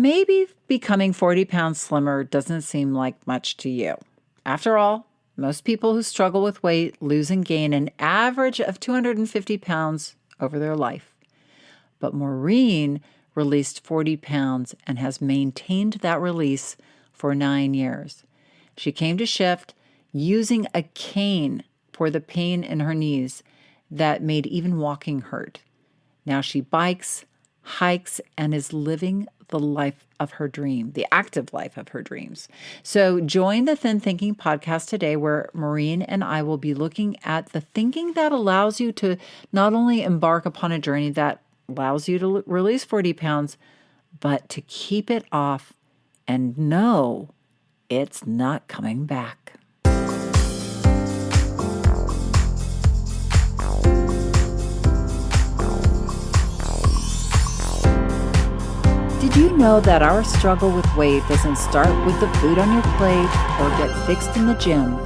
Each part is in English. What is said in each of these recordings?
maybe becoming 40 pounds slimmer doesn't seem like much to you. After all, most people who struggle with weight lose and gain an average of 250 pounds over their life. But Maureen released 40 pounds and has maintained that release for 9 years. She came to Shift using a cane for the pain in her knees that made even walking hurt. Now she bikes, hikes, and is living the life of her dream, the active life of her dreams. So join the Thin Thinking podcast today, where Maureen and I will be looking at the thinking that allows you to not only embark upon a journey that allows you to release 40 pounds, but to keep it off and know it's not coming back. Did you know that our struggle with weight doesn't start with the food on your plate or get fixed in the gym?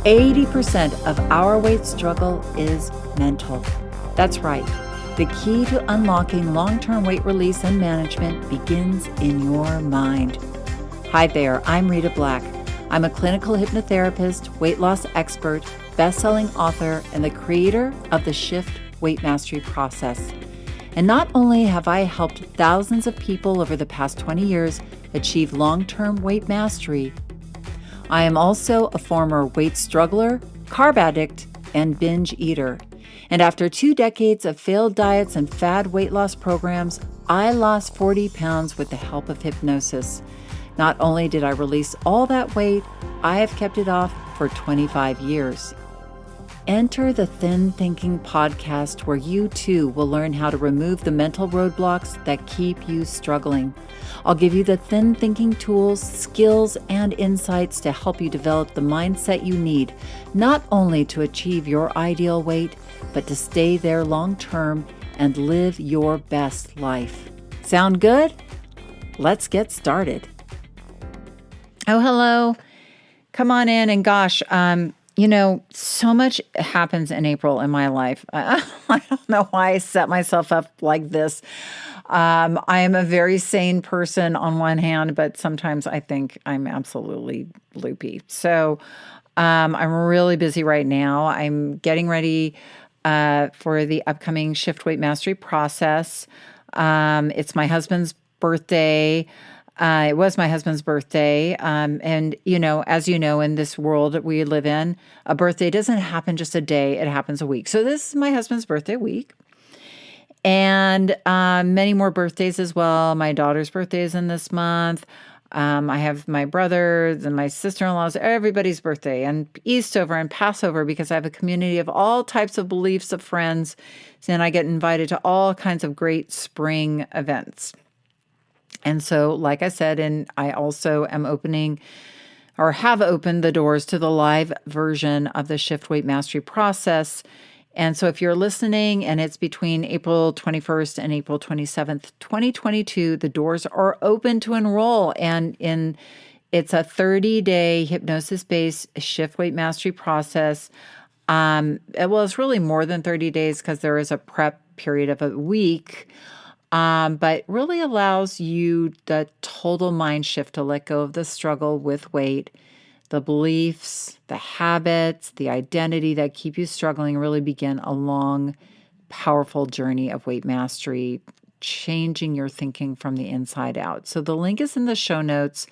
80% of our weight struggle is mental. That's right. The key to unlocking long-term weight release and management begins in your mind. Hi there, I'm Rita Black. I'm a clinical hypnotherapist, weight loss expert, best-selling author, and the creator of the Shift Weight Mastery process. And not only have I helped thousands of people over the past 20 years achieve long-term weight mastery, I am also a former weight struggler, carb addict, and binge eater. And after 2 decades of failed diets and fad weight loss programs, I lost 40 pounds with the help of hypnosis. Not only did I release all that weight, I have kept it off for 25 years. Enter the Thin Thinking podcast, where you too will learn how to remove the mental roadblocks that keep you struggling. I'll give you the thin thinking tools, skills, and insights to help you develop the mindset you need, not only to achieve your ideal weight, but to stay there long term and live your best life. Sound good? Let's get started. Oh, hello. Come on in. And gosh, so much happens in April in my life. I don't know why I set myself up like this. I am a very sane person on one hand, but sometimes I think I'm absolutely loopy. So I'm really busy right now. I'm getting ready for the upcoming Shift Weight Mastery process. It's my husband's birthday. It was my husband's birthday. And, as you know, in this world that we live in, a birthday doesn't happen just a day. It happens a week. So this is my husband's birthday week. And many more birthdays as well. My daughter's birthday is in this month. I have my brothers and my sister-in-laws, everybody's birthday, and Eastover and Passover, because I have a community of all types of beliefs of friends. And I get invited to all kinds of great spring events. And so, like I said, and I also am opening or have opened the doors to the live version of the Shift Weight Mastery process. And so if you're listening and it's between April 21st and April 27th, 2022, the doors are open to enroll. And it's a 30-day hypnosis-based Shift Weight Mastery process. It's really more than 30 days because there is a prep period of a week. But really allows you the total mind shift to let go of the struggle with weight, the beliefs, the habits, the identity that keep you struggling, really begin a long, powerful journey of weight mastery, changing your thinking from the inside out. So the link is in the show notes.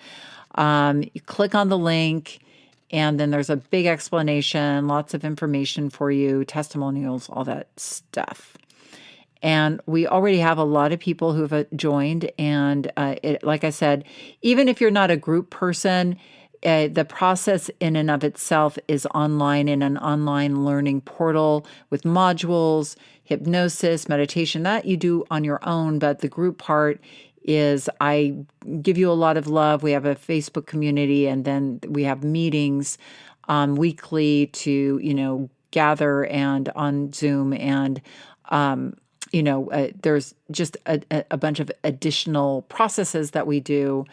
You click on the link, and then there's a big explanation, lots of information for you, testimonials, all that stuff. And we already have a lot of people who have joined. And like I said, even if you're not a group person, the process in and of itself is online in an online learning portal with modules, hypnosis, meditation, that you do on your own. But the group part is I give you a lot of love. We have a Facebook community, and then we have meetings weekly to, gather and on Zoom and there's just a bunch of additional processes that we do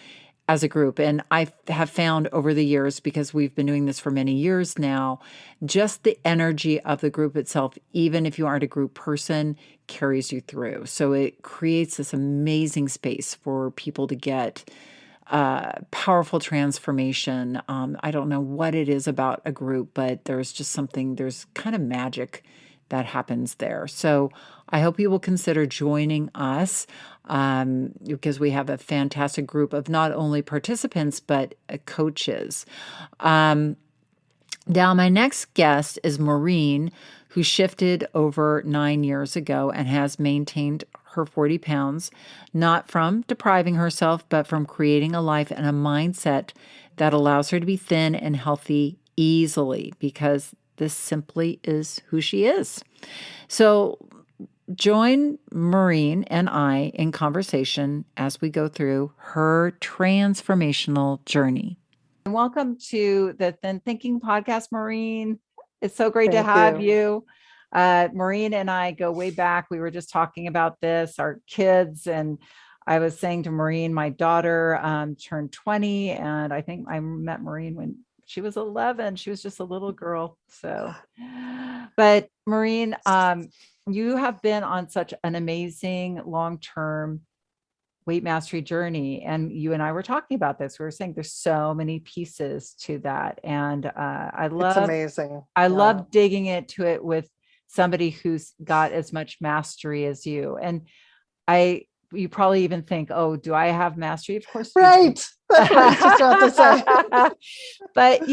as a group. And I have found over the years, because we've been doing this for many years now, just the energy of the group itself, even if you aren't a group person, carries you through. So it creates this amazing space for people to get powerful transformation. I don't know what it is about a group, but there's just something, there's kind of magic that happens there. So I hope you will consider joining us, because we have a fantastic group of not only participants, but coaches. Um, Now, my next guest is Maureen, who shifted over 9 years ago and has maintained her 40 pounds, not from depriving herself, but from creating a life and a mindset that allows her to be thin and healthy easily, because this simply is who she is. So join Maureen and I in conversation as we go through her transformational journey. Welcome to the Thin Thinking Podcast, Maureen. It's so great to have you. Maureen and I go way back. We were just talking about this, our kids. And I was saying to Maureen, my daughter turned 20. And I think I met Maureen when she was 11. She was just a little girl. So, but Maureen, you have been on such an amazing long-term weight mastery journey. And you and I were talking about this. We were saying there's so many pieces to that. And It's amazing. I love digging into it with somebody who's got as much mastery as you. And you probably even think, oh, do I have mastery? Of course. Right. That's what I was just about to say. But,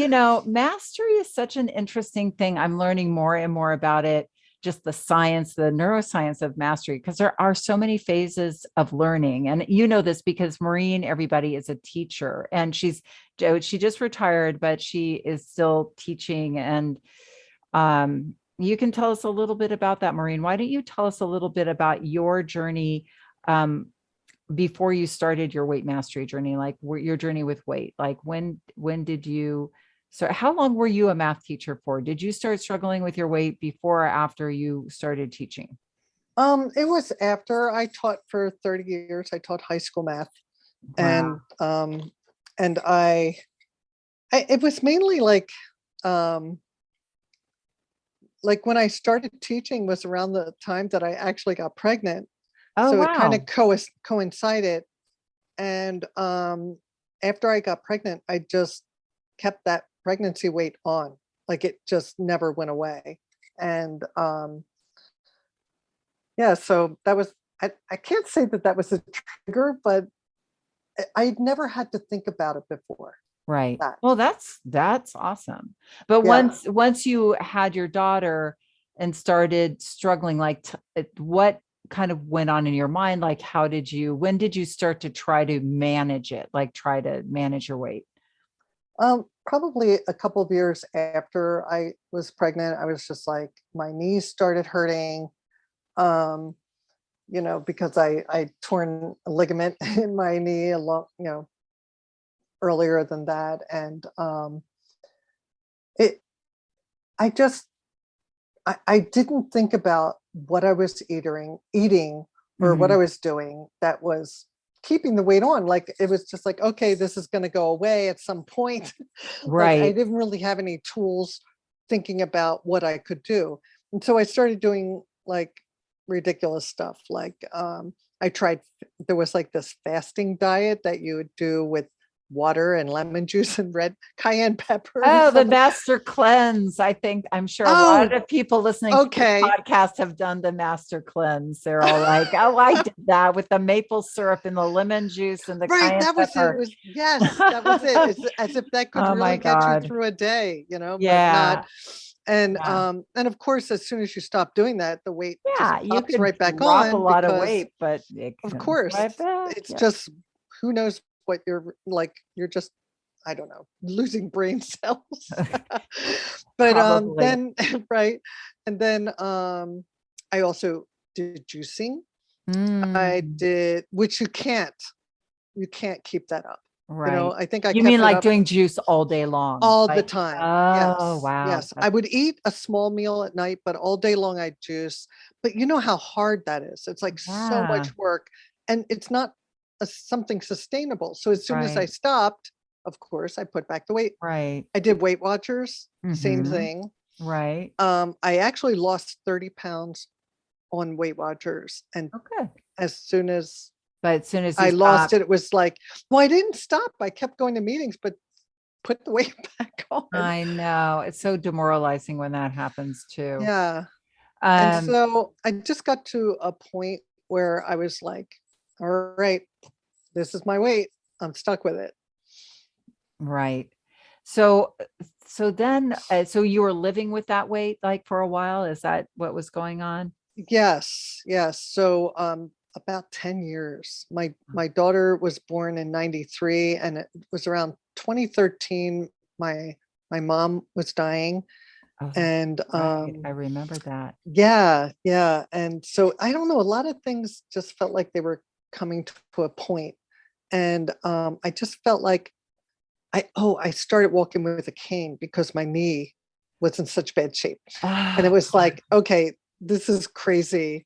mastery is such an interesting thing. I'm learning more and more about it. Just the science, the neuroscience of mastery, because there are so many phases of learning. And you know this because Maureen, everybody, is a teacher, and she just retired, but she is still teaching. And you can tell us a little bit about that, Maureen. Why don't you tell us a little bit about your journey before you started your weight mastery journey, like your journey with weight? Like when did you so how long were you a math teacher for? Did you start struggling with your weight before or after you started teaching? It was after. I taught for 30 years. I taught high school math. Wow. And it was mainly like when I started teaching was around the time that I actually got pregnant. Oh, So wow. it kind of coincided. And after I got pregnant, I just kept that pregnancy weight on. Like it just never went away. And so that was, I can't say that was a trigger, but I'd never had to think about it before. Right. Well, that's awesome. But once you had your daughter and started struggling, like what kind of went on in your mind? Like, when did you start to try to manage it? Like try to manage your weight? Probably a couple of years after I was pregnant, I was just like, my knees started hurting, because I torn a ligament in my knee earlier than that. And I didn't think about what I was eating or what I was doing that was keeping the weight on. Like it was just like, okay, this is going to go away at some point. Right. Like I didn't really have any tools thinking about what I could do. And so I started doing like ridiculous stuff. Like there was like this fasting diet that you would do with water and lemon juice and red cayenne pepper. Oh, the master cleanse. I'm sure a lot of people listening to this podcast have done the master cleanse. They're all like, oh, I did that with the maple syrup and the lemon juice and the cayenne pepper. Yes, that was it. It's as if that could really get you through a day, Yeah. But not. And of course, as soon as you stop doing that, the weight just you pops could right back drop on. a lot of weight, but of course, right back. It's just who knows what you're just, I don't know, losing brain cells. But then right. And then I also did juicing. I did, which you can't keep that up. Right. I think you mean like doing juice all day long? All the time. Oh, yes. wow. Yes. I would eat a small meal at night, but all day long I juice. But you know how hard that is. It's like so much work. And it's not something sustainable. So as soon as I Right. stopped, of course, I put back the weight. Right. I did Weight Watchers, same Mm-hmm. thing. Right. I actually lost 30 pounds on Weight Watchers. And Okay. as soon as But as soon as you I lost stop, it, it was like, well, I didn't stop. I kept going to meetings, but put the weight back on. I know it's so demoralizing when that happens too. Yeah. And Um, so I just got to a point where I was like, all right, this is my weight. I'm stuck with it. right. So, so then, so you were living with that weight like for a while? Is that what was going on? Yes, yes. So about 10 years. My daughter was born in 93, and it was around 2013 my mom was dying. Oh, that's And right. I remember that. yeah, yeah. And so I don't know, a lot of things just felt like they were coming to a point. And I just felt like I started walking with a cane because my knee was in such bad shape. And it Oh, was like, okay, this is crazy.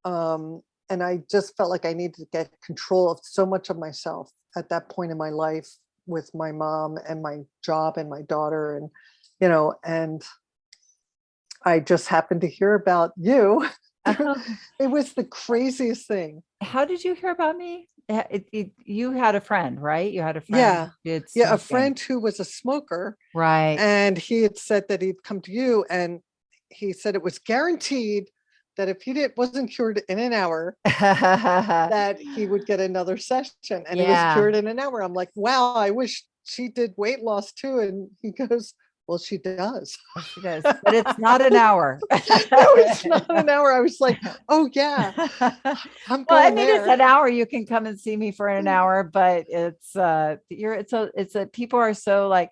And I just felt like I needed to get control of so much of myself at that point in my life with my mom and my job and my daughter. And, and I just happened to hear about you. oh, It was the craziest thing. how did you hear about me? You had a friend, right? You had a friend Yeah. who did Yeah. A smoking. friend who was a smoker, Right. and he had said that he'd come to you, and he said it was guaranteed that if he wasn't cured in an hour, that he would get another session, and he was Yeah. cured in an hour. I'm like, wow, I wish she did weight loss too. And he goes, well, she does. She does, but it's not an hour. No, it's not an hour. I was like, oh yeah, I'm Well, I going mean, it's there. an hour. You can come and see me for an hour, but it's a people are so like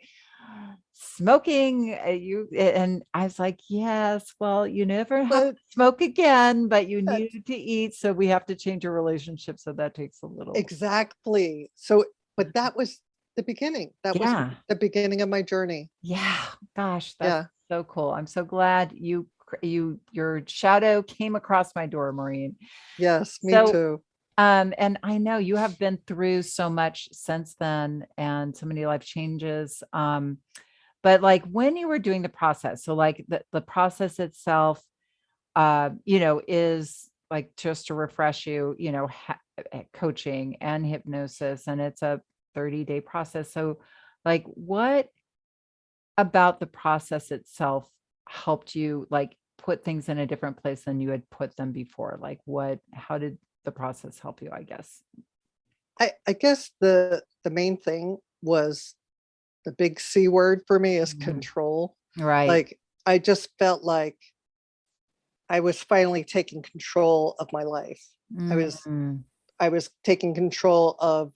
smoking and I was like, yes, well, you never have to But smoke again, but you that's need to eat, so we have to change your relationship. So that takes a little. exactly. So, but that was the beginning. That was Yeah. the beginning of my journey. Yeah. Gosh, that's Yeah. so cool. I'm so glad your shadow came across my door, Maureen. Yes, me So too. and I know you have been through so much since then and so many life changes. But like when you were doing the process, so like the process itself, is like just to refresh you, coaching and hypnosis, and it's a 30-day process. So like what about the process itself helped you like put things in a different place than you had put them before? Like how did the process help you, I guess? I guess the main thing was the big C word for me is Mhm. control. Right. Like I just felt like I was finally taking control of my life. I was Mm, I was taking control of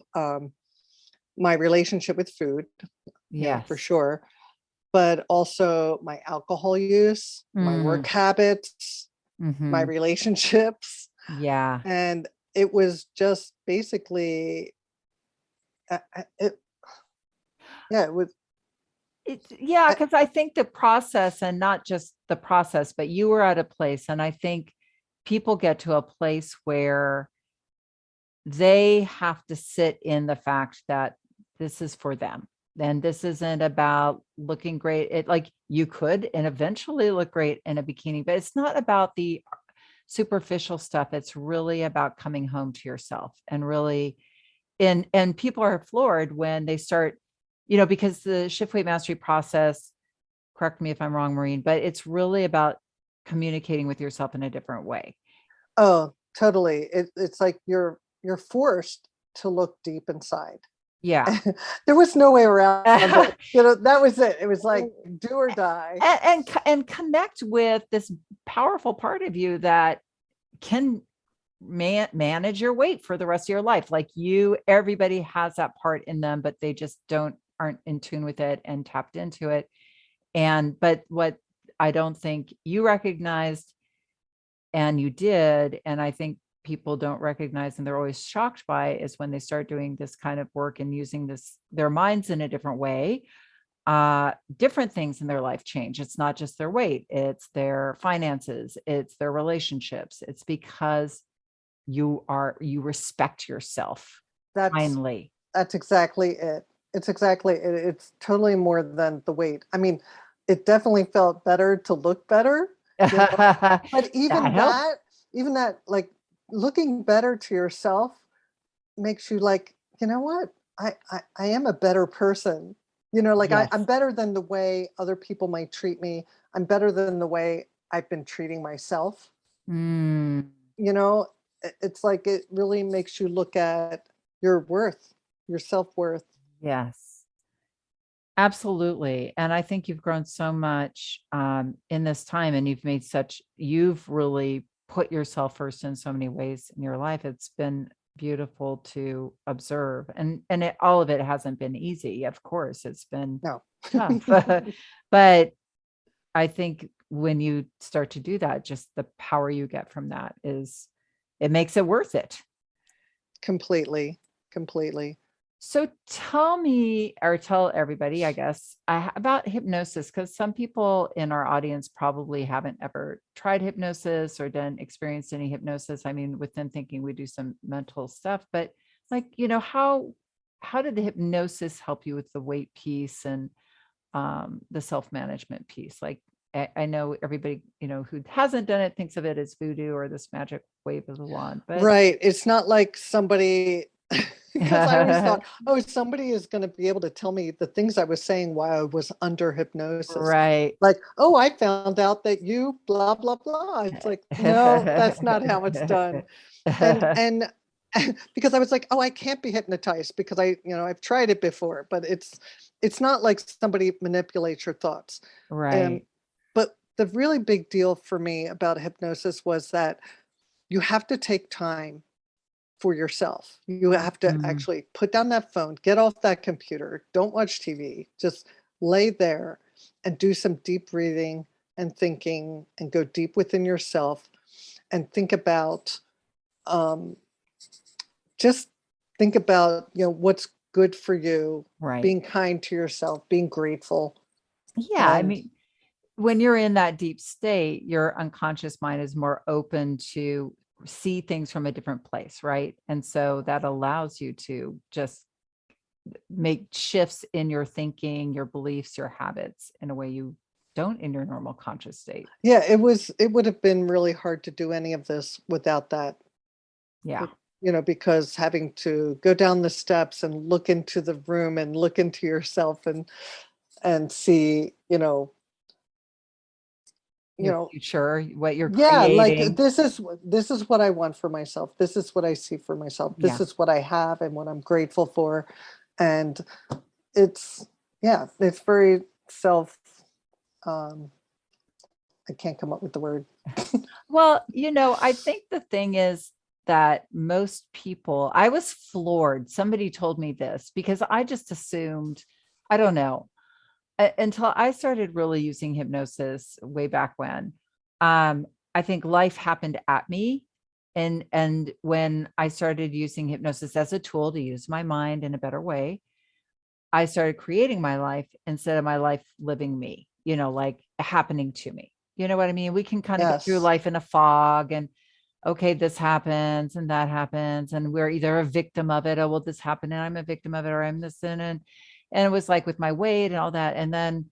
my relationship with food, for yes. sure, but also my alcohol use, my Mm, work habits, my mhm. relationships. Yeah. And it was just basically, it, yeah, it was, It's yeah, I, because I think the process and not just the process, but you were at a place, and I think people get to a place where they have to sit in the fact that this is for them. And this isn't about looking great. It like you could and eventually look great in a bikini, but it's not about the superficial stuff. It's really about coming home to yourself and really and people are floored when they start, because the shift weight mastery process, correct me if I'm wrong, Maureen, but it's really about communicating with yourself in a different way. oh, totally. It's like you're forced to look deep inside. Yeah. There was no way around it. That was it. It was like do or die. And connect with this powerful part of you that can manage your weight for the rest of your life. Like everybody has that part in them, but they just aren't in tune with it and tapped into it. But what I don't think you recognized, and you did, and I think people don't recognize and they're always shocked by, is when they start doing this kind of work and using their minds in a different way, different things in their life change. It's not just their weight, it's their finances, it's their relationships. It's because you respect yourself. That's finally. that's exactly it. It's exactly it. It's totally more than the weight. I mean, it definitely felt better to look better, you know, but That helps. even that, like, looking better to yourself makes you like, you know what? I am a better person. You know, like I'm Yes. better than the way other people might treat me. I'm better than the way I've been treating myself. Mm, You know, it's like it really makes you look at your worth, your self-worth. yes. Absolutely. And I think you've grown so much in this time, and you've really put yourself first in so many ways in your life. It's been beautiful to observe. All of it hasn't been easy. Of course, it's been No. tough. But I think when you start to do that, just the power you get from that it makes it worth it. Completely, completely. So tell me, or tell everybody, I guess, about hypnosis, because some people in our audience probably haven't ever tried hypnosis or done experienced any hypnosis. I mean, within thinking, we do some mental stuff, but like, how did the hypnosis help you with the weight piece and the self-management piece? Like, I know everybody, who hasn't done it thinks of it as voodoo or this magic wave of the wand, but Right. It's not like somebody, because I always thought, oh, somebody is going to be able to tell me the things I was saying while I was under hypnosis. right. Like, oh, I found out that you blah, blah, blah. It's like, no, that's not how it's done. And because I was like, oh, I can't be hypnotized because I've tried it before, but it's not like somebody manipulates your thoughts. Um, Right. but the really big deal for me about hypnosis was that you have to take time for yourself. You have to Mhm. actually put down that phone, get off that computer, don't watch TV, just lay there and do some deep breathing and thinking and go deep within yourself and think about um, just think about, what's good for you, Right. being kind to yourself, being grateful. Yeah, I And mean, when you're in that deep state, your unconscious mind is more open to see things from a different place, right? And so that allows you to just make shifts in your thinking, your beliefs, your habits in a way you don't in your normal conscious state. yeah, it would have been really hard to do any of this without that. Yeah. Because having to go down the steps and look into the room and look into yourself and see, you Your know, future, what you're yeah, like creating. this is what I want for myself. This is what I see for myself. This Yeah. is what I have and what I'm grateful for. And it's yeah, it's very self um I can't come up with the word. Well, I think the thing is that most people, I was floored. Somebody told me this because I just assumed, I don't know, until I started really using hypnosis way back when. Um, I think life happened at me. And when I started using hypnosis as a tool to use my mind in a better way, I started creating my life instead of my life living me, like happening to me. You know what I mean? We can kind of go through Yes. life in a fog and okay, this happens and that happens. And we're either a victim of it. Oh, well, this happened and I'm a victim of it, or I'm this and it was like with my weight and all that. And then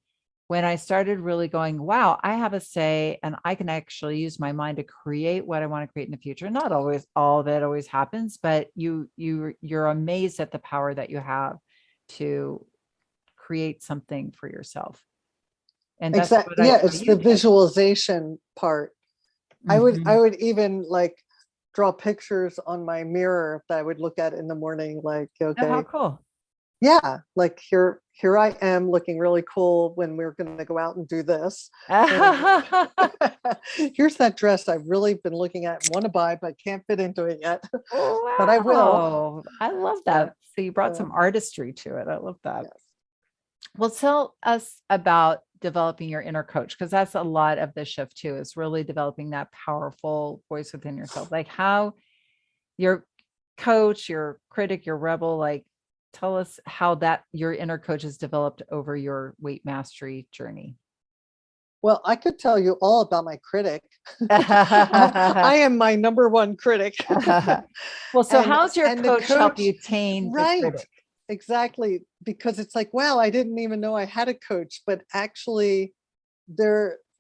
when I started really going, wow, I have a say and I can actually use my mind to create what I want to create in the future. Not always all of it always happens, but you're amazed at the power that you have to create something for yourself. And that's Exactly. what Yeah, what it's the you did. visualization part. I Mhm. would even like draw pictures on my mirror that I would look at in the morning, like, Oh, how okay, cool. yeah, like here I am looking really cool when we're gonna go out and do this. And here's that dress I've really been looking at, want to buy, but can't fit into it yet. But I will. Wow. I love Yeah. that. So you brought Uh, some artistry to it. I love that. yes. Well, tell us about developing your inner coach, because that's a lot of the shift too, is really developing that powerful voice within yourself. Like how your coach, your critic, your rebel, like tell us how that your inner coach has developed over your weight mastery journey. Well, I could tell you all about my critic. I am my number one critic. Well, so how's your the coach help you tame the right, critic? exactly. Because it's like, wow, I didn't even know I had a coach, but actually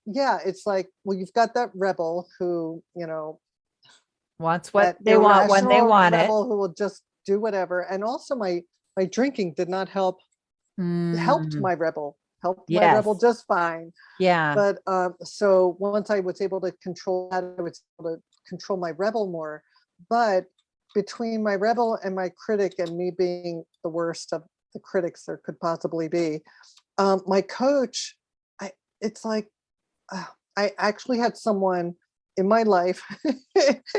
yeah, it's like, well, you've got that rebel who, Wants what that they want when they irrational want it. rebel who will just do whatever. And also my drinking did not helped Mm, my rebel, helped my rebel yes. just fine. Yeah. But so once I was able to control that, I was able to control my rebel more. But between my rebel and my critic, and me being the worst of the critics there could possibly be, my coach, it's like, I actually had someone in my life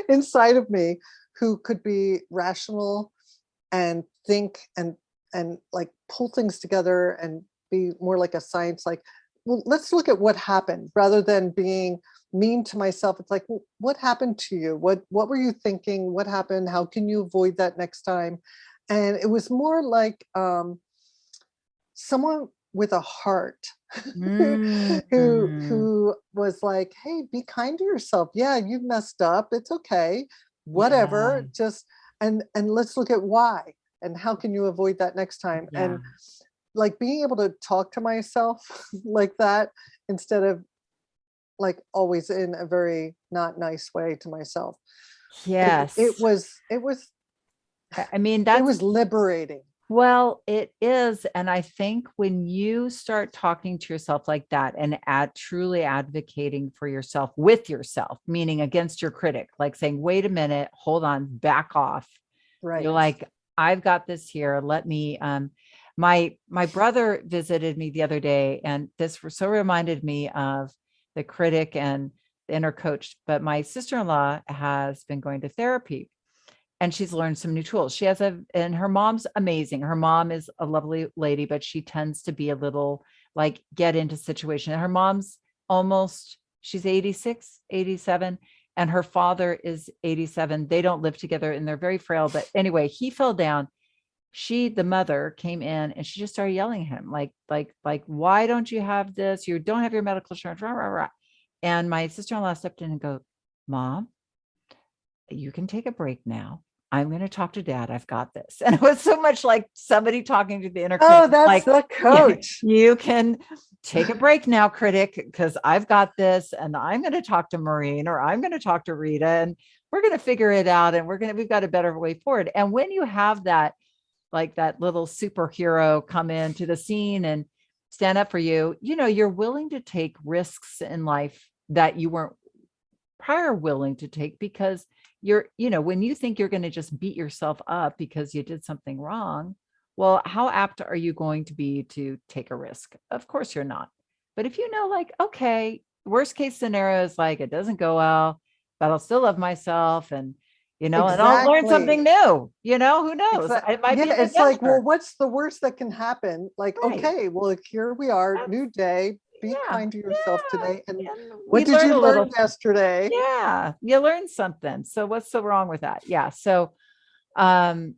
inside of me who could be rational and think and like pull things together and be more like a science, like, well, let's look at what happened rather than being mean to myself. It's like, well, what happened to you? What were you thinking? What happened? How can you avoid that next time? And it was more like someone with a heart Mm, who was like, hey, be kind to yourself. Yeah, you've messed up. It's okay. yeah. Whatever. Just and let's look at why and how can you avoid that next time. Yeah. And like being able to talk to myself like that instead of like always in a very not nice way to myself. It Yes. was I mean, it that's was liberating. well, it is. And I think when you start talking to yourself like that and truly advocating for yourself with yourself, meaning against your critic, like saying, wait a minute, hold on, back off. You're Right. like, I've got this here. Let me, my brother visited me the other day, and this so reminded me of the critic and the inner coach. But my sister-in-law has been going to therapy and she's learned some new tools. And her mom's amazing. Her mom is a lovely lady, but she tends to be a little like get into situation. Her mom's she's 86, 87, and her father is 87. They don't live together and they're very frail. But anyway, he fell down. The mother came in and she just started yelling at him, like, why don't you have this? You don't have your medical insurance, rah, rah, rah. And my sister-in-law stepped in and go, Mom, you can take a break now. I'm going to talk to dad. I've got this. And it was so much like somebody talking to the inner Oh, critic, that's like, the yeah, coach. you can take a break now, critic, because I've got this. And I'm going to talk to Maureen or I'm going to talk to Rita and we're going to figure it out. And we've got a better way forward. And when you have that, like that little superhero come into the scene and stand up for you, you're willing to take risks in life that you weren't prior willing to take because when you think you're going to just beat yourself up because you did something wrong, well, how apt are you going to be to take a risk? Of course you're not. But if like, okay, worst case scenario is like, it doesn't go well, but I'll still love myself and I'll learn something Exactly. new, who knows? Exactly. It might Yeah, be an it's like, well, adventure. what's the worst that can happen? Like, Right. okay, well, here we are, That's, new day. Be yeah. kind to yourself today. And Yeah. And we what did learn you a learn little. yesterday? Yeah. You learn something. So what's so wrong with that? Yeah. So, um,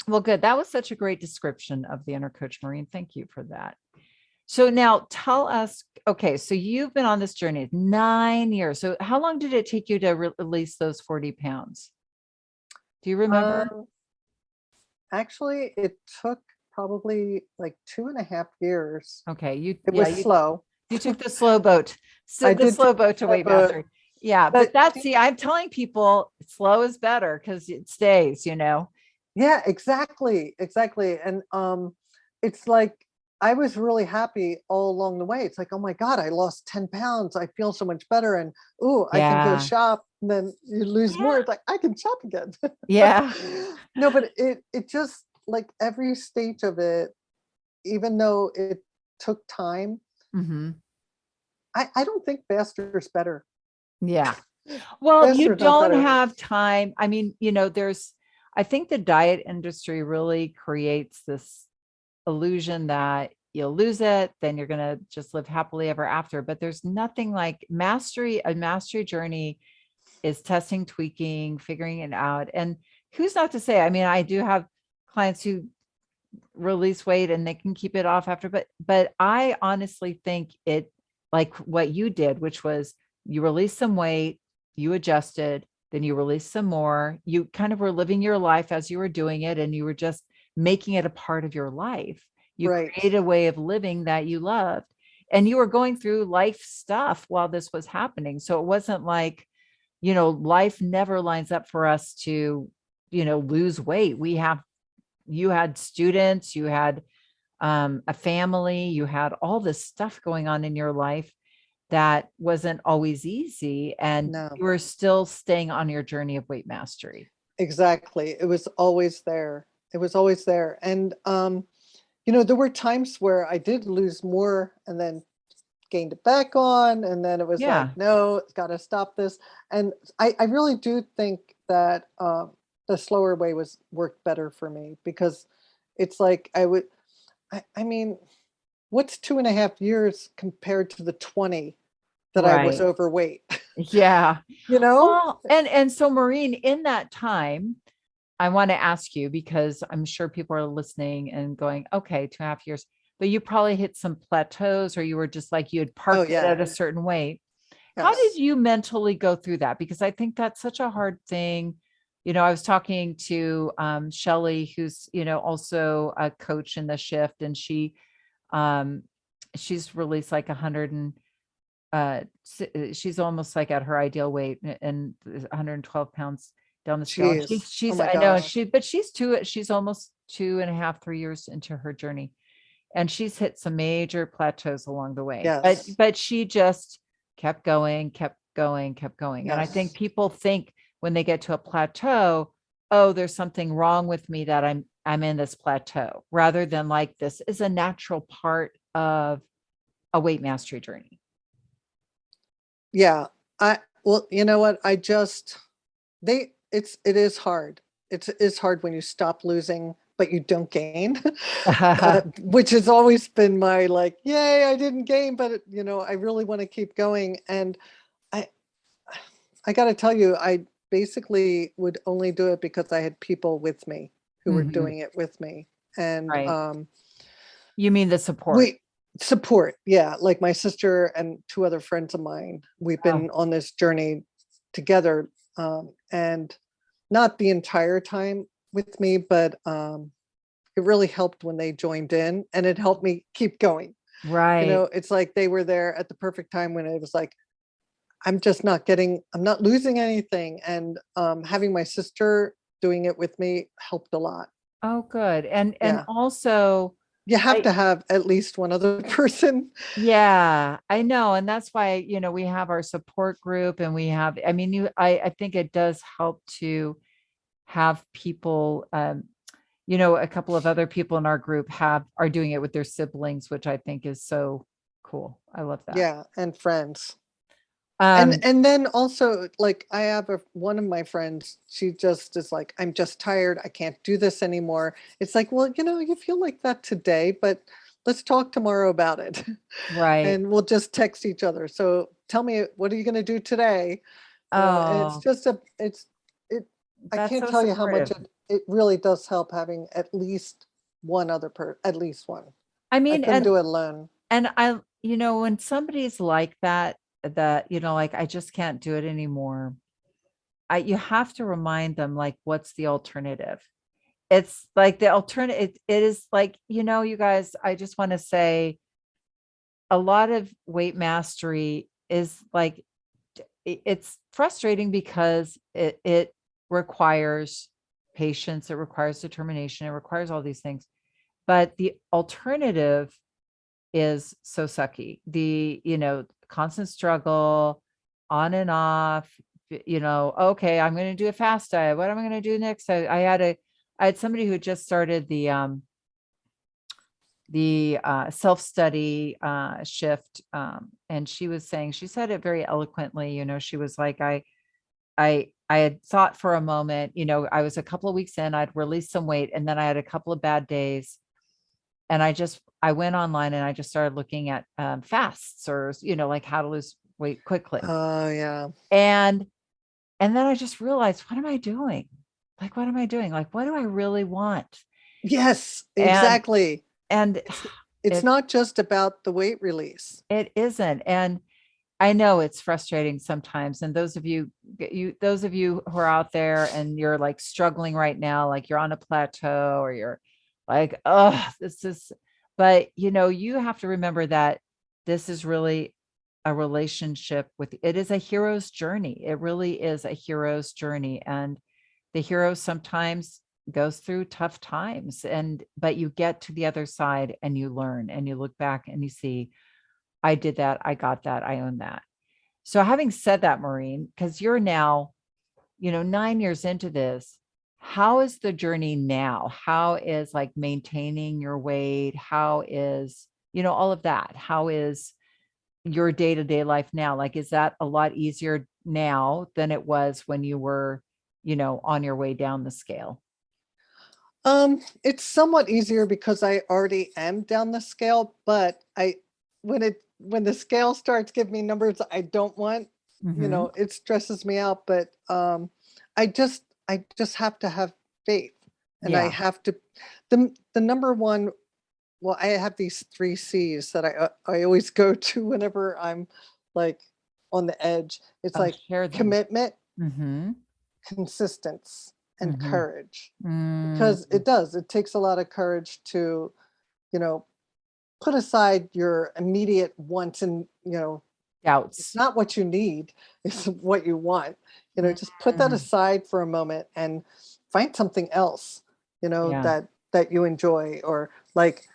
well, good. That was such a great description of the inner coach, Maureen. Thank you for that. So now tell us, okay, so you've been on this journey 9 years. So how long did it take you to release those 40 pounds? Do you remember? Um, Actually, it took probably like 2.5 years. Okay. It was slow. You took the slow boat, so I the did slow take boat to that weight boat, mastery. Yeah. But but I'm telling people slow is better because it stays. yeah, exactly, exactly. And it's like I was really happy all along the way. It's like, oh my God, I lost 10 pounds. I feel so much better. And oh, I can go Yeah. shop. And then you lose Yeah. more. It's like I can shop again. Yeah. No, but it just like every stage of it, even though it took time, Hmm. I don't think faster is better. Yeah. Well, you Faster is not don't better. have time. I mean, I think the diet industry really creates this illusion that you'll lose it, then you're going to just live happily ever after. But there's nothing like mastery. A mastery journey is testing, tweaking, figuring it out. And who's not to say, I mean, I do have clients who release weight and they can keep it off after, but I honestly think like what you did, which was you released some weight, you adjusted, then you released some more. You kind of were living your life as you were doing it, and you were just making it a part of your life. You Right. created a way of living that you loved, and you were going through life stuff while this was happening. So it wasn't like, life never lines up for us to, lose weight. You had students, you had a family, you had all this stuff going on in your life that wasn't always easy. And No, you were still staying on your journey of weight mastery. exactly. It was always there. It was always there. And, there were times where I did lose more and then gained it back on. And then it was like, Yeah. no, got to stop this. And I really do think that the slower way worked better for me, because it's like I mean, what's 2.5 years compared to the 20 that I was Right. overweight? Yeah. You know? Well, and so Maureen, in that time, I want to ask you, because I'm sure people are listening and going, okay, 2.5 years, but you probably hit some plateaus, or you were just like, you had Oh parked it yeah. at a certain weight. How did Yes. you mentally go through that? Because I think that's such a hard thing. I was talking to Shelly, who's, also a coach in the shift, and um, she's released like 100 and she's almost like at her ideal weight, and 112 pounds down the scale. And Jeez. Oh she's, my I know gosh. but she's almost 2.5, 3 years into her journey, and she's hit some major plateaus along the way. But Yes. but she just kept going, kept going, kept going. And I think Yes. people think when they get to a plateau, oh, there's something wrong with me that I'm in this plateau, rather than like this is a natural part of a weight mastery journey. Yeah. Well, you know what? It is hard. It's hard when you stop losing, but you don't gain, which has always been my like, yay, I didn't gain, but I really want to keep going. And I, I got to tell you, I basically would only do it because I had people with me who were Mhm. doing it with me. And Right. You mean the support? we support, yeah, like my sister and two other friends of mine. We've Oh, been on this journey together, and not the entire time with me, but it really helped when they joined in, and it helped me keep going. right. It's like they were there at the perfect time when it was like, I'm not losing anything. And having my sister doing it with me helped a lot. Oh, good. And Yeah. also, You have I to have at least one other person. yeah, I know. And that's why, we have our support group, and we have, I mean, I think it does help to have people, a couple of other people in our group are doing it with their siblings, which I think is so cool. I love that. Yeah, and friends. And Um, and then also, like, I have one of my friends, she just is like, I'm just tired. I can't do this anymore. It's like, well, you feel like that today, but let's talk tomorrow about it. right. And we'll just text each other. So tell me, what are you going to do today? And it's Oh, just it, I that's can't so tell you how much supportive. it really does help having at least at least one. I I mean, couldn't do it alone. and when somebody's like that, like, I just can't do it anymore. You have to remind them, like, what's the alternative? It's like the alternative. It is like, you guys, I just want to say a lot of weight mastery is like, it's frustrating because it requires patience, it requires determination, it requires all these things. But the alternative is so sucky. Constant struggle, on and off, okay, I'm going to do a fast diet. What am I going to do next? I had somebody who just started the self-study shift. And she said it very eloquently. She was like, I had thought for a moment, I was a couple of weeks in, I'd released some weight, and then I had a couple of bad days. And I went online and I just started looking at fasts, or, like how to lose weight quickly. Oh yeah. And then I just realized, what am I doing? Like, what am I doing? Like, what do I really want? Yes, And exactly. and It's It's not just about the weight release. It isn't. And I know it's frustrating sometimes. And those of you who are out there and you're like struggling right now, like you're on a plateau or you're like, oh, this is, but you have to remember that this is really a relationship with, it is a hero's journey. It really is a hero's journey. And the hero sometimes goes through tough times but you get to the other side and you learn and you look back and you see, I did that. I got that. I own that. So having said that, Maureen, because you're now, 9 years into this, how is the journey now? How is like maintaining your weight? How is, all of that? How is your day-to-day life now? Like, is that a lot easier now than it was when you were, on your way down the scale? It's somewhat easier because I already am down the scale, but when the scale starts giving me numbers I don't want, Mm-hmm. it stresses me out. But I just have to have faith, and I Yeah. have to the number one. Well, I have these 3 C's that I always go to whenever I'm like on the edge. It's Oh, like share them. commitment, Mm-hmm. consistence, and Mm-hmm. courage, because Mm, it takes a lot of courage to, you know, put aside your immediate wants, and it's doubts. not what you need, it's what you want. Just put that Mm, aside for a moment and find something else, yeah. that you enjoy. Or like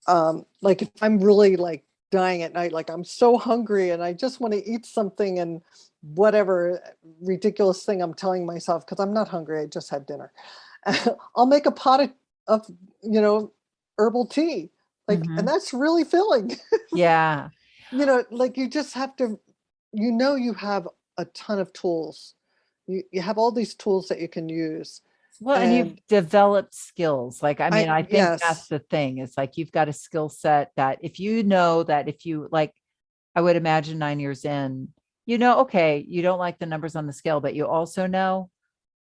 if I'm really like dying at night, like I'm so hungry and I just want to eat something, and whatever ridiculous thing I'm telling myself, because I'm not hungry, I just had dinner. I'll make a pot of you know herbal tea, and Mm-hmm. that's really filling. Yeah. Like you just have to, you have a ton of tools. You have all these tools that you can use. Well, and you've And developed skills. Like, I mean, I think that's yes, the thing. It's like you've got a skill set that if you know that if you like, I would imagine 9 years in, okay, you don't like the numbers on the scale, but you also know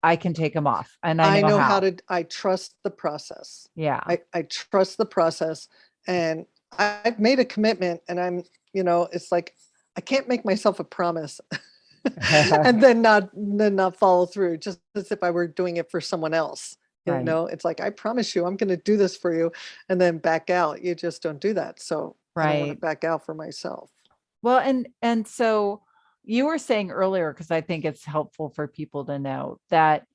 I can take them off and I I know know how how. to, I trust the process. Yeah. I trust the process, and I've made a commitment, and it's like I can't make myself a promise and then not follow through, just as if I were doing it for someone else. Right. It's like, I promise you I'm going to do this for you, and then back out. You just don't do that. So I don't want to Right. back out for myself. Well, and so you were saying earlier, because I think it's helpful for people to know that,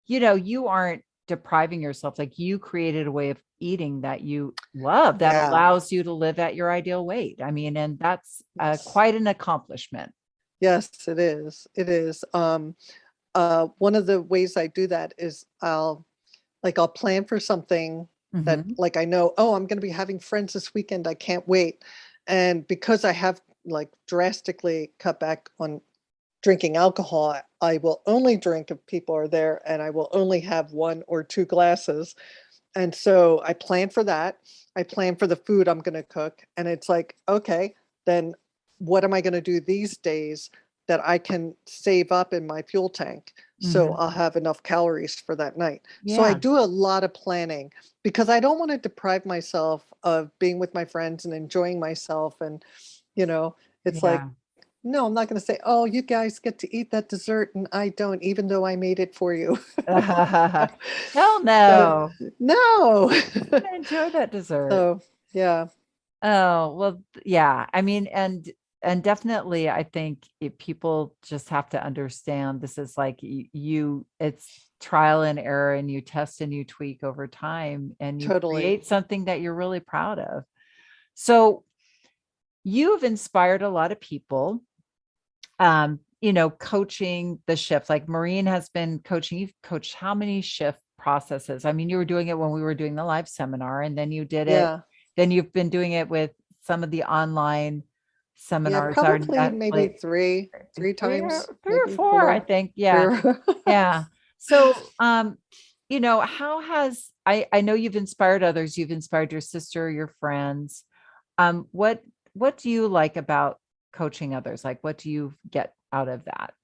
you aren't depriving yourself. Like you created a way of eating that you love that Yeah. allows you to live at your ideal weight. I mean, and that's Yes. quite an accomplishment. Yes, it is. It is. One of the ways I do that is I'll plan for something that, Hmm. like, I know, oh, I'm going to be having friends this weekend. I can't wait. And because I have like drastically cut back on drinking alcohol, I will only drink if people are there, and I will only have 1 or 2 glasses. And so I plan for that. I plan for the food I'm going to cook. And it's like, okay, then what am I going to do these days that I can save up in my fuel tank, so Hmm. I'll have enough calories for that night? So I Yeah. do a lot of planning, because I don't want to deprive myself of being with my friends and enjoying myself. And, you know, it's like, Yeah. no, I'm not going to say, oh, you guys get to eat that dessert and I don't, even though I made it for you. Hell But no. no. Enjoy that dessert. So, yeah, Oh, well, yeah. I mean, and definitely I think people just have to understand this is like it's trial and error and you test and you tweak over time and you totally. create something that you're really proud of. So you've inspired a lot of people, coaching the shift. Like Maureen has been coaching. You've coached how many shift processes? I mean, you were doing it when we were doing the live seminar, and then you did it. Yeah. Then you've been doing it with some of the online Yeah, seminars. Our probably maybe Netflix, three times, three or maybe four, I 4. think. Yeah, 3 yeah. So, how has I know you've inspired others. You've inspired your sister, your friends. What do you like about coaching others? Like, what do you get out of that?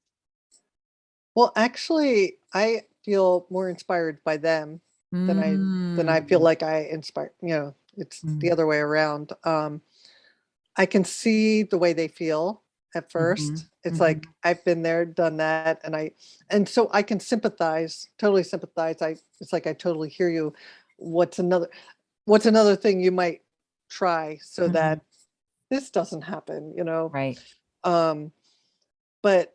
Well, actually, I feel more inspired by them than I feel Mm, like I inspire, It's the Mm. other way around. I can see the way they feel at Mhm. first. It's like, Mhm. I've been there, done that, and so I can sympathize, totally sympathize. It's like I totally hear you. What's another what's another thing you might try so Mhm. that this doesn't happen, you know? Right. Um, but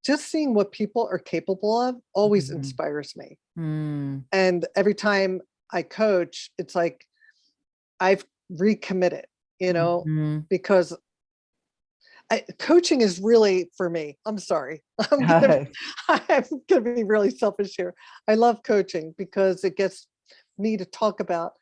just seeing what people are capable of always Mhm. inspires me. Mm. And every time I coach, it's like I've recommitted, you know, Mhm. because coaching is really for me. I'm sorry. I'm gonna be really selfish here. I love coaching because it gets me to talk about,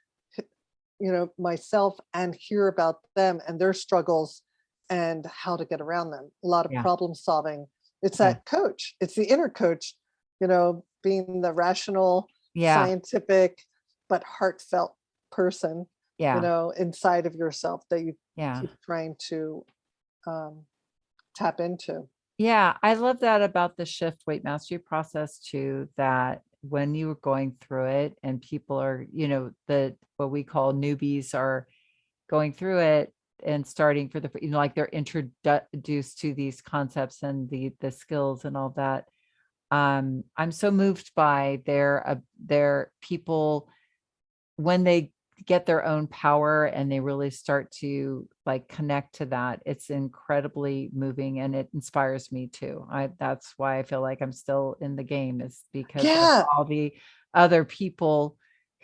myself and hear about them and their struggles and how to get around them. A lot of Yeah. problem solving. It's Yeah. that coach. It's the inner coach, being the rational, Yeah. scientific, but heartfelt person, Yeah. inside of yourself that you Yeah. keep trying to um, tap into. Yeah, I love that about the shift weight mastery process too, that when you were going through it and people are, the what we call newbies are going through it and starting for the, like they're introduced to these concepts and the skills and all that. I'm so moved by their people when they get their own power and they really start to like connect to that. It's incredibly moving and it inspires me too. That's why I feel like I'm still in the game, is because of Yeah. all the other people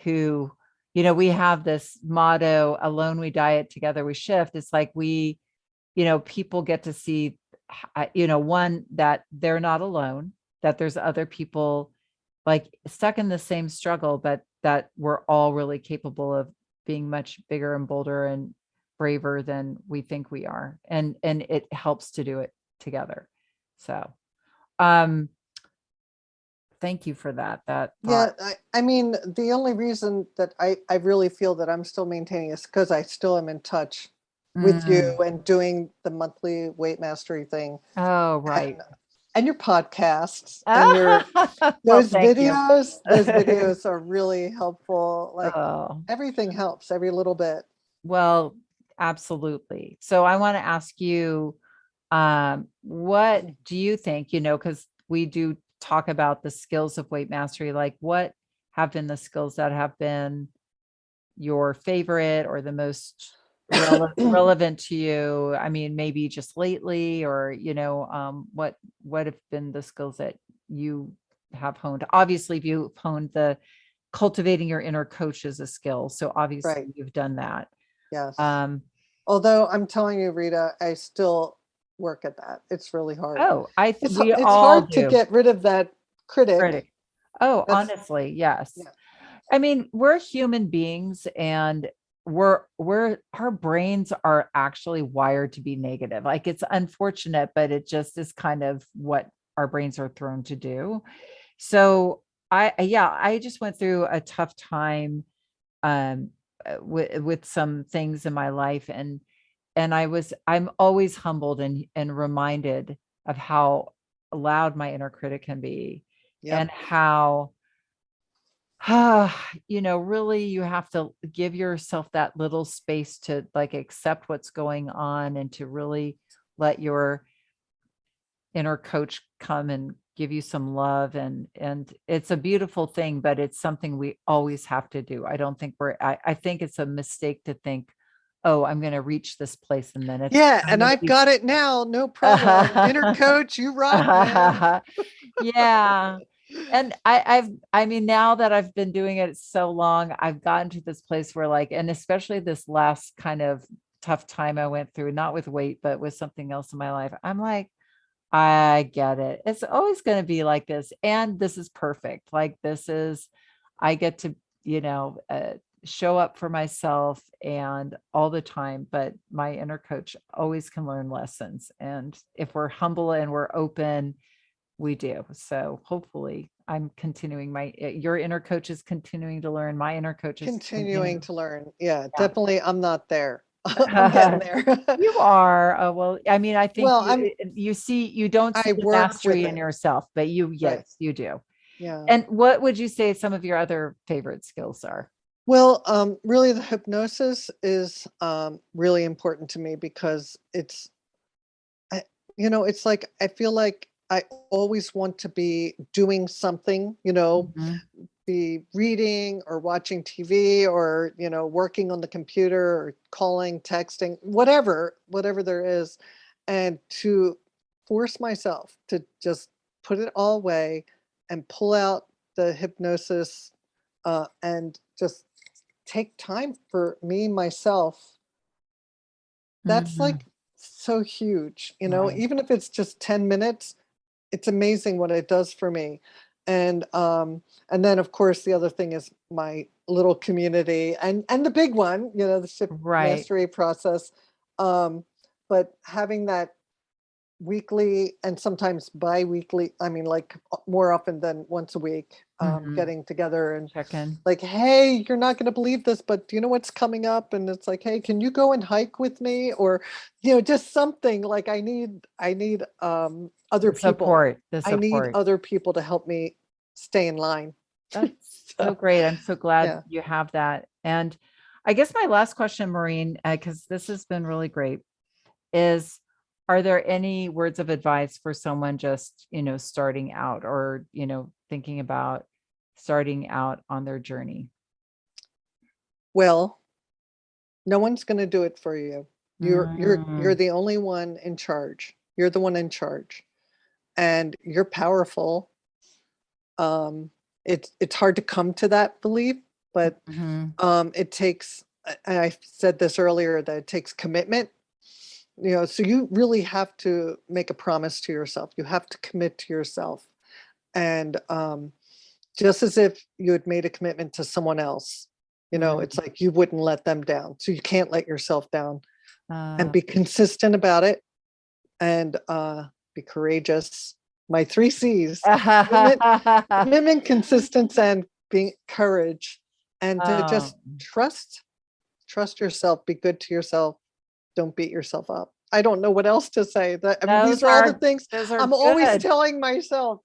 who, we have this motto, alone we diet, together we shift. It's like people get to see, one, that they're not alone, that there's other people like stuck in the same struggle, but that we're all really capable of being much bigger and bolder and braver than we think we are. And it helps to do it together. So, um, thank you for that. That thought. Yeah, I mean, the only reason that I really feel that I'm still maintaining is because I still am in touch with you Mm. and doing the monthly weight mastery thing Oh, right. and your podcasts and your Well, those thank you. videos. Those videos are really helpful. Like Oh, everything helps, every little bit. well, absolutely. So I want to ask you, what do you think, because we do talk about the skills of weight mastery, like what have been the skills that have been your favorite or the most relevant to you? I mean, maybe just lately, or, what have been the skills that you have honed? Obviously, you've honed the cultivating your inner coach as a skill. So obviously Right. you've done that. Yes. Um, Although I'm telling you, Rita, I still work at that. It's really hard. oh, It's we it's all hard to do. get rid of that critic. Critic. Oh, That's honestly, yes. yeah. I mean, we're human beings and our brains are actually wired to be negative. Like it's unfortunate, but it just is kind of what our brains are thrown to do. So I just went through a tough time with some things in my life, and I'm always humbled and reminded of how loud my inner critic can be, and Yep. how really you have to give yourself that little space to like accept what's going on and to really let your inner coach come and give you some love, and it's a beautiful thing, but it's something we always have to do. I don't think I think it's a mistake to think, oh, I'm going to reach this place and then Yeah, I'm and going to I've be got it now. No problem. Inner coach, you rock, man. yeah. And I mean, now that I've been doing it so long, I've gotten to this place where like, and especially this last kind of tough time I went through, not with weight, but with something else in my life. I'm like, I get it. It's always going to be like this. And this is perfect. Like I get to, show up for myself and all the time, but my inner coach always can learn lessons. And if we're humble and we're open, we do. So hopefully I'm continuing your inner coach is continuing to learn. My inner coach is Continuing continuing. to learn. Yeah, Yeah. definitely. I'm not there. I'm getting there. You are. Well, I mean, I think Well, you don't see I the work with mastery in it. yourself, but Right. yes, you do. Yeah. And what would you say some of your other favorite skills are? Well, really, the hypnosis is really important to me because I, it's like I feel like I always want to be doing something, Mhm. be reading or watching TV or, working on the computer or calling, texting, whatever there is. And to force myself to just put it all away and pull out the hypnosis and just take time for me, myself, that's Mhm. like so huge, Right. even if it's just 10 minutes, it's amazing what it does for me. And then of course the other thing is my little community and the big one, the shift Right. mastery process. Um, but having that weekly and sometimes bi-weekly, I mean, like more often than once a week, Mhm. getting together and Check in. like, hey, you're not going to believe this, but do you know what's coming up? And it's like, hey, can you go and hike with me? Or, just something like I need other The people. support, the I need support. other people to help me stay in line. That's so So, great. I'm so glad yeah. you have that. And I guess my last question, Maureen, because this has been really great, is are there any words of advice for someone just, starting out or, thinking about starting out on their journey? Well, no one's going to do it for you. You're Mm, the only one in charge. You're the one in charge, and you're powerful. It's hard to come to that belief, but mhm, it takes. And I said this earlier that it takes commitment. So you really have to make a promise to yourself. You have to commit to yourself, and just as if you had made a commitment to someone else. It's mm, like you wouldn't let them down. So you can't let yourself down, and uh, be consistent about it, and be courageous. My three C's: commitment, commitment, consistency, and being courage, and to oh, just trust yourself, be good to yourself, don't beat yourself up. I don't know what else to say. That I mean, these those are all the are things those are I'm always good. telling myself,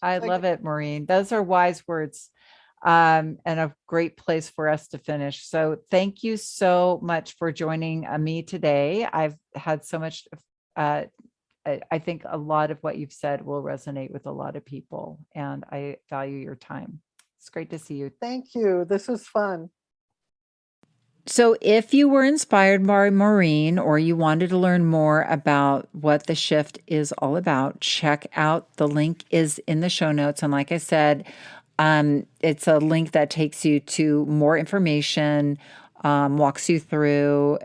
I like love it, Maureen. Those are wise words, and a great place for us to finish. So, thank you so much for joining me today. I've had so much. Uh, I think a lot of what you've said will resonate with a lot of people, and I value your time. It's great to see you. thank you. This is fun. So, if you were inspired by Maureen or you wanted to learn more about what the shift is all about, check out the link is in the show notes. And like I said, it's a link that takes you to more information, walks you through.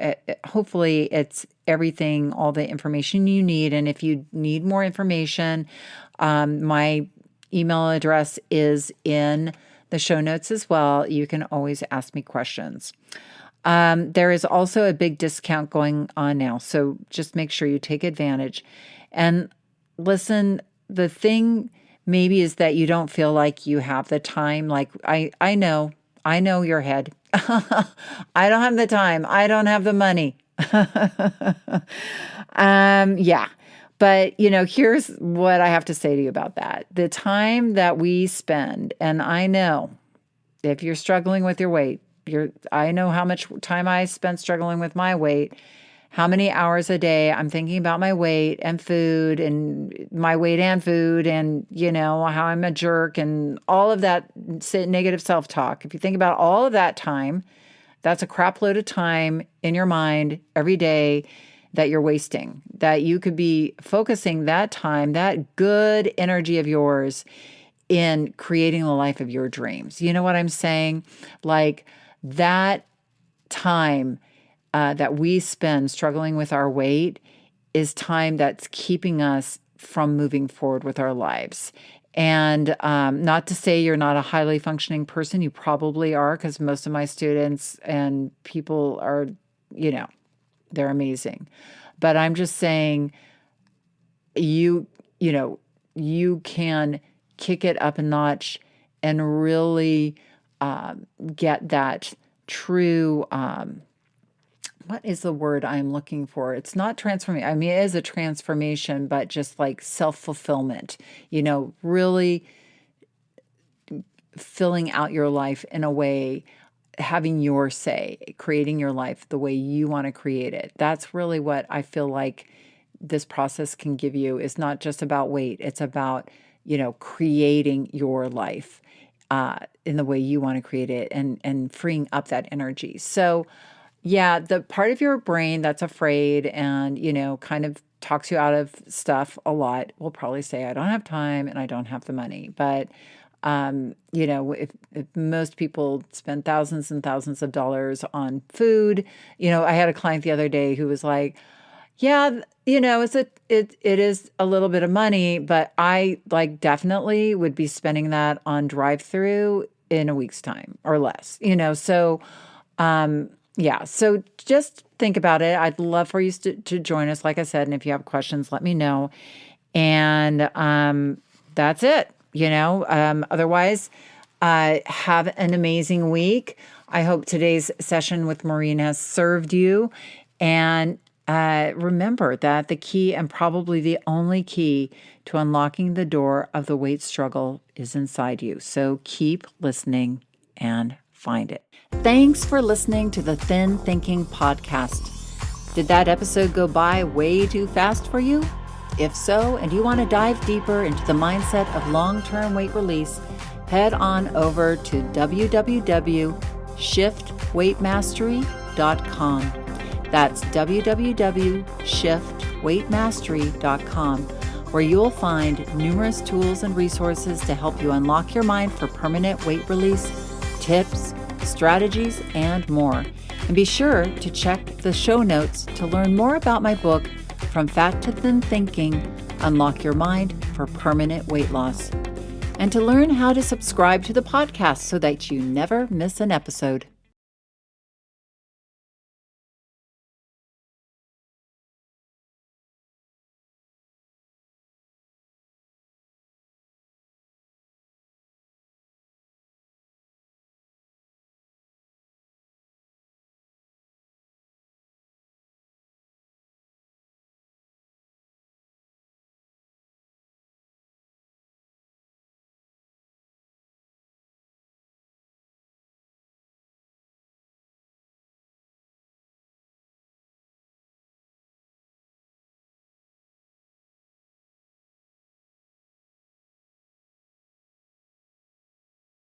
Hopefully, it's everything, all the information you need. And if you need more information, my email address is in the show notes as well. You can always ask me questions. There is also a big discount going on now, so just make sure you take advantage. And listen, the thing maybe is that you don't feel like you have the time. Like I know your head. I don't have the time. I don't have the money. Yeah. But, here's what I have to say to you about that. The time that we spend, and I know if you're struggling with your weight, I know how much time I spent struggling with my weight, how many hours a day I'm thinking about my weight and food and my weight and food and how I'm a jerk and all of that negative self-talk. If you think about all of that time, that's a crap load of time in your mind every day that you're wasting, that you could be focusing that time, that good energy of yours in creating the life of your dreams. You know what I'm saying? Like that time that we spend struggling with our weight is time that's keeping us from moving forward with our lives. And not to say you're not a highly functioning person, you probably are, because most of my students and people are, you know, they're amazing. But I'm just saying you you know you can kick it up a notch and really get that true what is the word I'm looking for? It's not transformation. I mean, it is a transformation, but just like self-fulfillment, really filling out your life in a way having your say, creating your life the way you want to create it. That's really what I feel like this process can give you. Is not just about weight. It's about, creating your life in the way you want to create it, and freeing up that energy. So yeah, the part of your brain that's afraid and, kind of talks you out of stuff a lot will probably say, I don't have time and I don't have the money. But, if most people spend thousands and thousands of dollars on food, I had a client the other day who was like, yeah, it is a little bit of money, but I definitely would be spending that on drive-through in a week's time or less, so, yeah. So just think about it. I'd love for you to join us, like I said, and if you have questions, let me know. And, that's it, otherwise, have an amazing week. I hope today's session with Maureen has served you. And remember that the key, and probably the only key, to unlocking the door of the weight struggle is inside you. So keep listening and find it. Thanks for listening to the Thin Thinking Podcast. Did that episode go by way too fast for you? If so, and you want to dive deeper into the mindset of long-term weight release, head on over to www.shiftweightmastery.com. That's www.shiftweightmastery.com, where you'll find numerous tools and resources to help you unlock your mind for permanent weight release, tips, strategies, and more. And be sure to check the show notes to learn more about my book, From Fat to Thin Thinking, Unlock Your Mind for Permanent Weight Loss, and to learn how to subscribe to the podcast so that you never miss an episode.